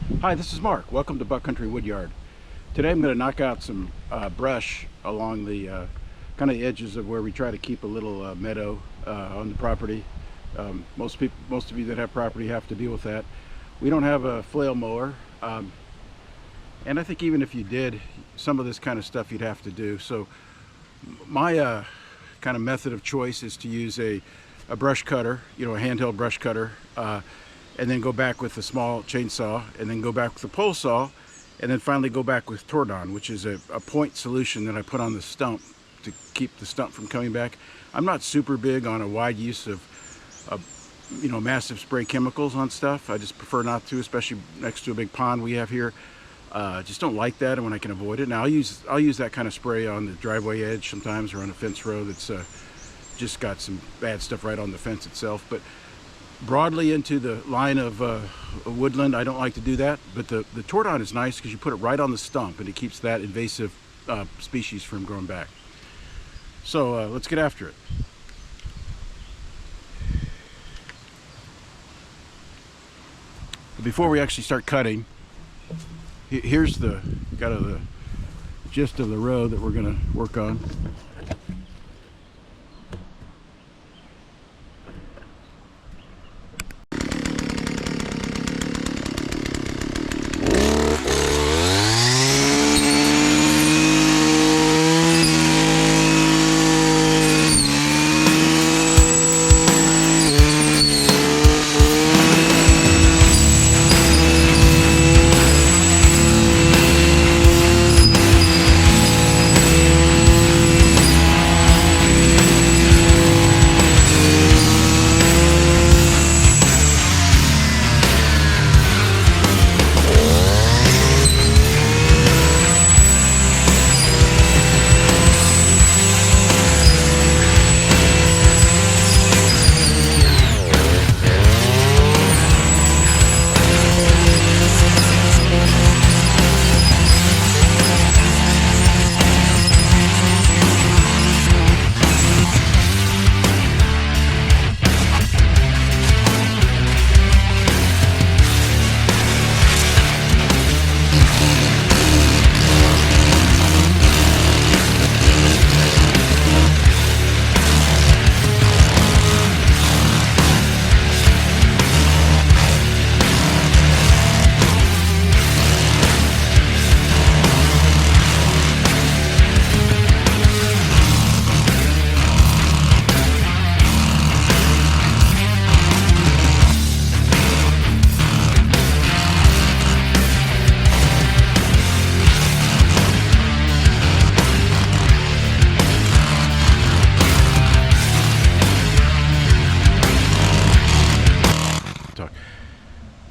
Hi, this is Mark. Welcome to Buck Country Woodyard. Today I'm going to knock out some brush along the kind of edges of where we try to keep a little meadow on the property. Most of you that have property have to deal with that. We don't have a flail mower, and I think even if you did, some of this kind of stuff you'd have to do. So my kind of method of choice is to use a brush cutter, a handheld brush cutter, and then go back with a small chainsaw, and then go back with a pole saw, and then finally go back with Tordon, which is a point solution that I put on the stump to keep the stump from coming back. I'm not super big on a wide use of massive spray chemicals on stuff. I just prefer not to, especially next to a big pond we have here. Just don't like that, and when I can avoid it. Now I'll use that kind of spray on the driveway edge sometimes, or on a fence row that's just got some bad stuff right on the fence itself. But broadly into the line of woodland, I don't like to do that. But the Tordon is nice because you put it right on the stump, and it keeps that invasive species from growing back. So let's get after it. Before we actually start cutting, here's the kind of the gist of the row that we're going to work on.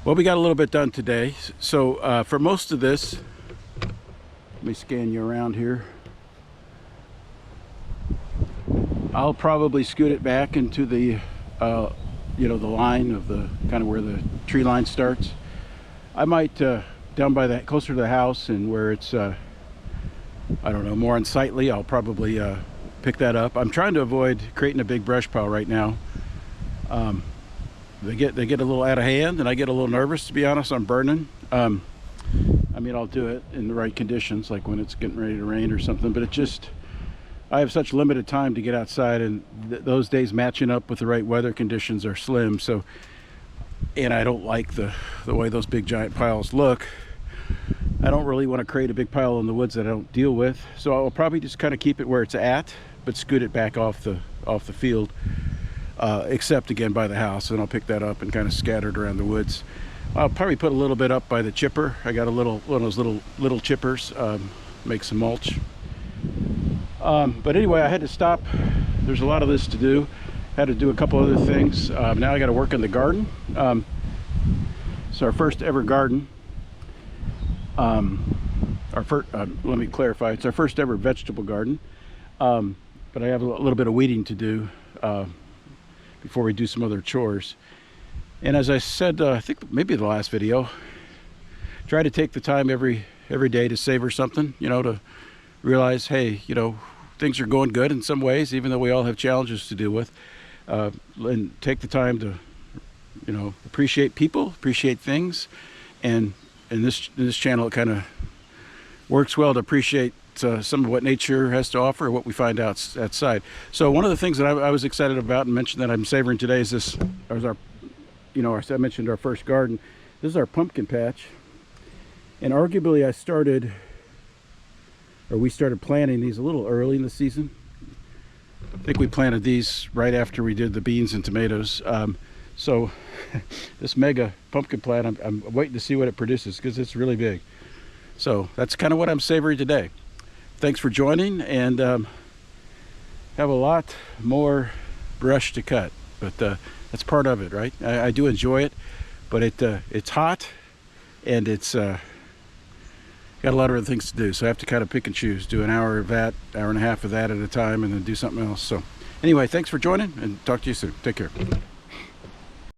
Well, we got a little bit done today. So for most of this, let me scan you around here. I'll probably scoot it back into the the line of the kind of where the tree line starts. I might down by that, closer to the house, and where it's I don't know, more unsightly, I'll probably pick that up. I'm trying to avoid creating a big brush pile right now. They get a little out of hand, and I get a little nervous, to be honest, on burning. I mean, I'll do it in the right conditions, like when it's getting ready to rain or something, but I have such limited time to get outside, and those days matching up with the right weather conditions are slim. So, and I don't like the way those big giant piles look. I don't really want to create a big pile in the woods that I don't deal with. So I'll probably just kind of keep it where it's at, but scoot it back off the field. Except again by the house, and I'll pick that up and kind of scatter it around the woods. I'll probably put a little bit up by the chipper. I got one of those little chippers, make some mulch. But anyway, I had to stop. There's a lot of this to do. Had to do a couple other things. Now I got to work in the garden. It's our first ever garden. Let me clarify. It's our first ever vegetable garden. But I have a little bit of weeding to do before we do some other chores. And as I said, I think maybe the last video, try to take the time every day to savor something, to realize, hey, things are going good in some ways, even though we all have challenges to deal with. And take the time to, appreciate people, appreciate things, and in this channel, it kind of works well to appreciate some of what nature has to offer, what we find outside. So one of the things that I was excited about and mentioned that I'm savoring today is this, our, I mentioned our first garden. This is our pumpkin patch, and arguably we started planting these a little early in the season. I think we planted these right after we did the beans and tomatoes. So this mega pumpkin plant, I'm waiting to see what it produces because it's really big. So that's kind of what I'm savoring today. Thanks for joining, and have a lot more brush to cut, but that's part of it, right? I do enjoy it, but it's hot, and it's got a lot of other things to do, so I have to kind of pick and choose, do an hour of that, hour and a half of that at a time, and then do something else. So anyway, thanks for joining, and talk to you soon. Take care.